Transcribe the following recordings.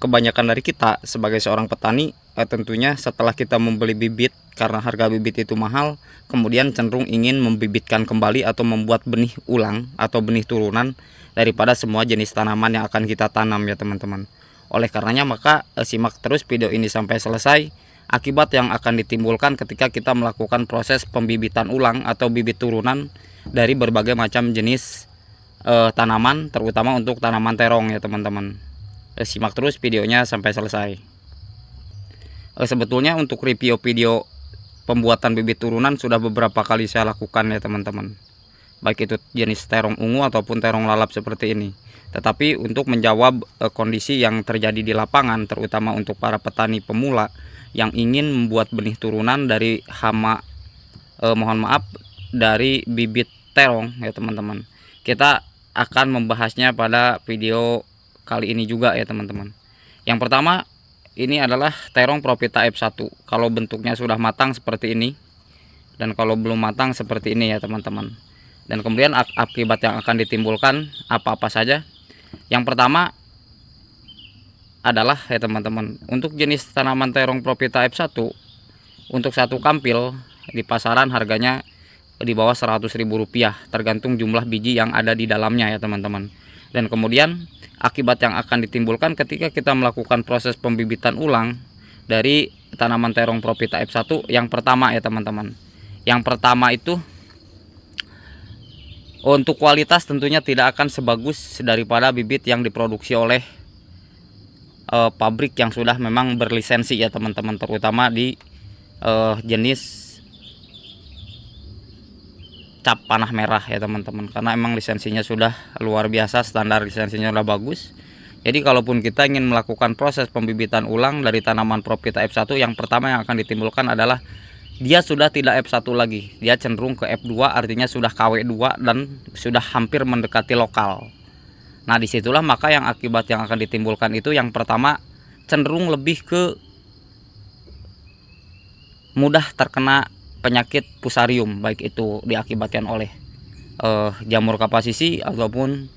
kebanyakan dari kita sebagai seorang petani tentunya setelah kita membeli bibit karena harga bibit itu mahal, kemudian cenderung ingin membibitkan kembali atau membuat benih ulang atau benih turunan daripada semua jenis tanaman yang akan kita tanam ya teman-teman. Oleh karenanya maka simak terus video ini sampai selesai akibat yang akan ditimbulkan ketika kita melakukan proses pembibitan ulang atau bibit turunan dari berbagai macam jenis tanaman, terutama untuk tanaman terong ya teman-teman. Simak terus videonya sampai selesai. Sebetulnya untuk review video pembuatan bibit turunan sudah beberapa kali saya lakukan ya teman-teman, baik itu jenis terong ungu ataupun terong lalap seperti ini. Tetapi untuk menjawab kondisi yang terjadi di lapangan, terutama untuk para petani pemula yang ingin membuat benih turunan dari hama dari bibit terong ya teman-teman, kita akan membahasnya pada video kali ini juga ya teman-teman. Yang pertama ini adalah terong Propita F1. Kalau bentuknya sudah matang seperti ini, dan kalau belum matang seperti ini ya teman-teman. Dan kemudian akibat yang akan ditimbulkan apa-apa saja. Yang pertama adalah ya teman-teman, untuk jenis tanaman terong Propita F1 untuk satu kampil di pasaran harganya di bawah Rp100.000 tergantung jumlah biji yang ada di dalamnya ya teman-teman. Dan kemudian akibat yang akan ditimbulkan ketika kita melakukan proses pembibitan ulang dari tanaman terong Propita F1, yang pertama ya teman-teman, yang pertama itu untuk kualitas tentunya tidak akan sebagus daripada bibit yang diproduksi oleh pabrik yang sudah memang berlisensi ya teman-teman, terutama di jenis cap panah merah ya teman-teman, karena emang lisensinya sudah luar biasa, standar lisensinya sudah bagus. Jadi kalaupun kita ingin melakukan proses pembibitan ulang dari tanaman Propita F1, yang pertama yang akan ditimbulkan adalah dia sudah tidak F1 lagi, dia cenderung ke F2, artinya sudah KW2 dan sudah hampir mendekati lokal. Nah disitulah maka yang akibat yang akan ditimbulkan itu yang pertama cenderung lebih ke mudah terkena penyakit fusarium, baik itu diakibatkan oleh jamur kapasisi ataupun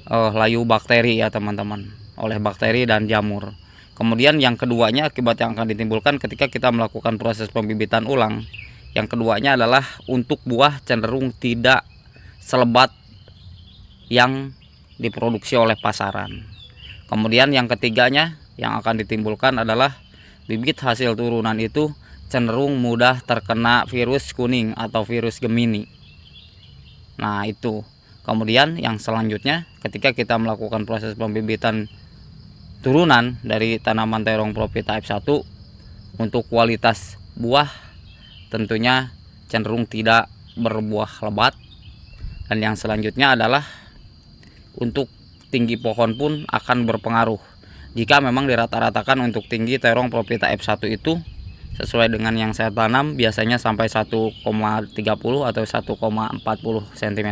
layu bakteri ya teman-teman, oleh bakteri dan jamur. Kemudian yang keduanya akibat yang akan ditimbulkan ketika kita melakukan proses pembibitan ulang, yang keduanya adalah untuk buah cenderung tidak selebat yang diproduksi oleh pasaran. Kemudian yang ketiganya yang akan ditimbulkan adalah bibit hasil turunan itu cenderung mudah terkena virus kuning atau virus Gemini. Nah itu. Kemudian yang selanjutnya ketika kita melakukan proses pembibitan turunan dari tanaman terong Propita F1, untuk kualitas buah tentunya cenderung tidak berbuah lebat. Dan yang selanjutnya adalah untuk tinggi pohon pun akan berpengaruh. Jika memang dirata-ratakan untuk tinggi terong Propita F1 itu sesuai dengan yang saya tanam biasanya sampai 1,30 atau 1,40 cm,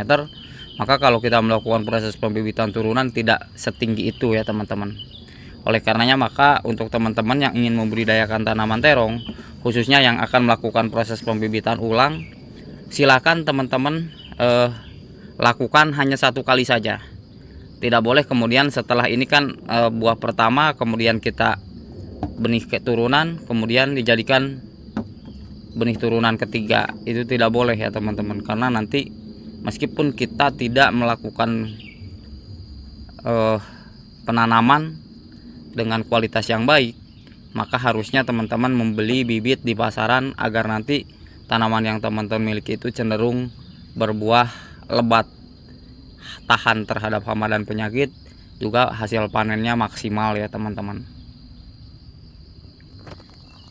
maka kalau kita melakukan proses pembibitan turunan tidak setinggi itu ya teman-teman. Oleh karenanya maka untuk teman-teman yang ingin membudidayakan tanaman terong, khususnya yang akan melakukan proses pembibitan ulang, silakan teman-teman lakukan hanya satu kali saja. Tidak boleh kemudian setelah ini kan buah pertama kemudian kita benih keturunan kemudian dijadikan benih turunan ketiga, itu tidak boleh ya teman-teman, karena nanti meskipun kita tidak melakukan penanaman dengan kualitas yang baik, maka harusnya teman-teman membeli bibit di pasaran agar nanti tanaman yang teman-teman miliki itu cenderung berbuah lebat, tahan terhadap hama dan penyakit, juga hasil panennya maksimal ya teman-teman.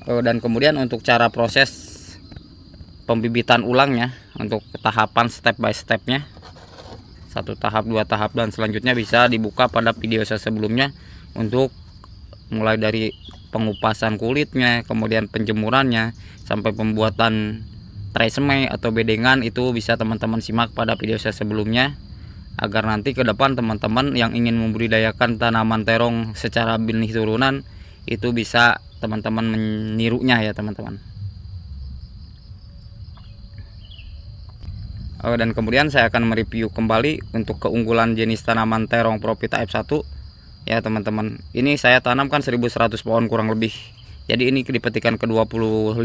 Dan kemudian untuk cara proses pembibitan ulangnya, untuk tahapan step by stepnya, 1 tahap, 2 tahap, dan selanjutnya bisa dibuka pada video saya sebelumnya, untuk mulai dari pengupasan kulitnya, kemudian penjemurannya, sampai pembuatan tresemme atau bedengan, itu bisa teman-teman simak pada video saya sebelumnya, agar nanti ke depan teman-teman yang ingin membudidayakan tanaman terong secara benih turunan itu bisa teman-teman menirunya ya teman-teman. Dan kemudian saya akan mereview kembali untuk keunggulan jenis tanaman terong Propita F1 ya teman-teman. Ini saya tanamkan 1100 pohon kurang lebih. Jadi ini dipetikan ke-25.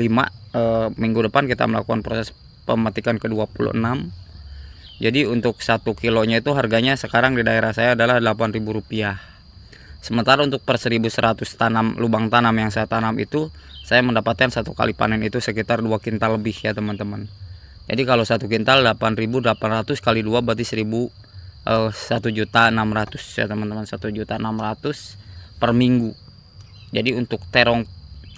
Minggu depan kita melakukan proses pemetikan ke-26. Jadi untuk 1 kilonya itu harganya sekarang di daerah saya adalah Rp8.000. Sementara untuk per 1100 lubang tanam yang saya tanam itu, saya mendapatkan satu kali panen itu sekitar 2 kintal lebih ya teman-teman. Jadi kalau 1 kintal 8.800 kali 2 berarti 1.600.000 ya teman-teman, 1.600.000 per minggu. Jadi untuk terong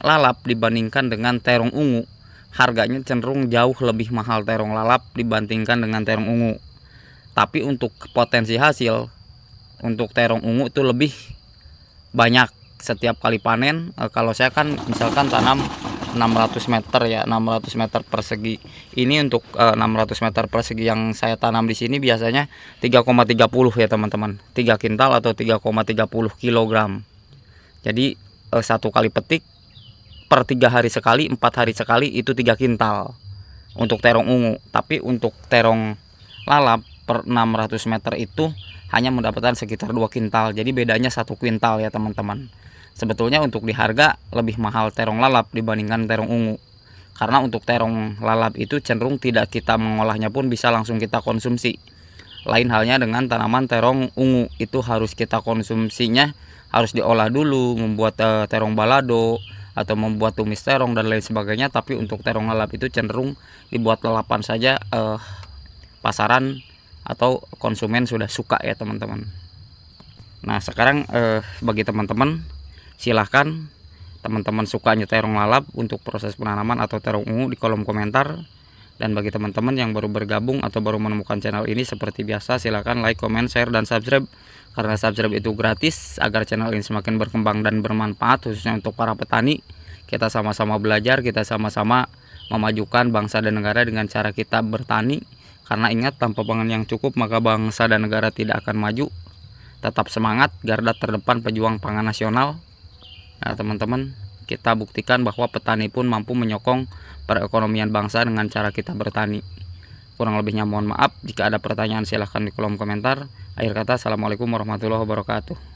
lalap dibandingkan dengan terong ungu, harganya cenderung jauh lebih mahal terong lalap dibandingkan dengan terong ungu. Tapi untuk potensi hasil untuk terong ungu itu lebih banyak setiap kali panen. Kalau saya kan misalkan tanam 600 meter ya, 600 meter persegi. Ini untuk 600 meter persegi yang saya tanam di sini biasanya 3,30 ya teman-teman. 3 kintal atau 3,30 kilogram. Jadi satu kali petik per 3 hari sekali, 4 hari sekali itu 3 kintal untuk terong ungu. Tapi untuk terong lalap per 600 meter itu hanya mendapatkan sekitar 2 kintal. Jadi bedanya 1 kuintal ya teman-teman. Sebetulnya untuk di harga lebih mahal terong lalap dibandingkan terong ungu. Karena untuk terong lalap itu cenderung tidak kita mengolahnya pun bisa langsung kita konsumsi. Lain halnya dengan tanaman terong ungu, itu harus kita konsumsinya harus diolah dulu, membuat terong balado atau membuat tumis terong dan lain sebagainya. Tapi untuk terong lalap itu cenderung dibuat lalapan saja, pasaran atau konsumen sudah suka ya teman-teman. Nah sekarang bagi teman-teman, silahkan teman-teman sukanya terong lalap untuk proses penanaman atau terong ungu di kolom komentar. Dan bagi teman-teman yang baru bergabung atau baru menemukan channel ini, seperti biasa silahkan like, comment, share, dan subscribe. Karena subscribe itu gratis agar channel ini semakin berkembang dan bermanfaat khususnya untuk para petani. Kita sama-sama belajar, kita sama-sama memajukan bangsa dan negara dengan cara kita bertani. Karena ingat, tanpa pangan yang cukup maka bangsa dan negara tidak akan maju. Tetap semangat, garda terdepan pejuang pangan nasional. Nah teman-teman, kita buktikan bahwa petani pun mampu menyokong perekonomian bangsa dengan cara kita bertani. Kurang lebihnya mohon maaf. Jika ada pertanyaan silahkan di kolom komentar. Akhir kata, assalamualaikum warahmatullahi wabarakatuh.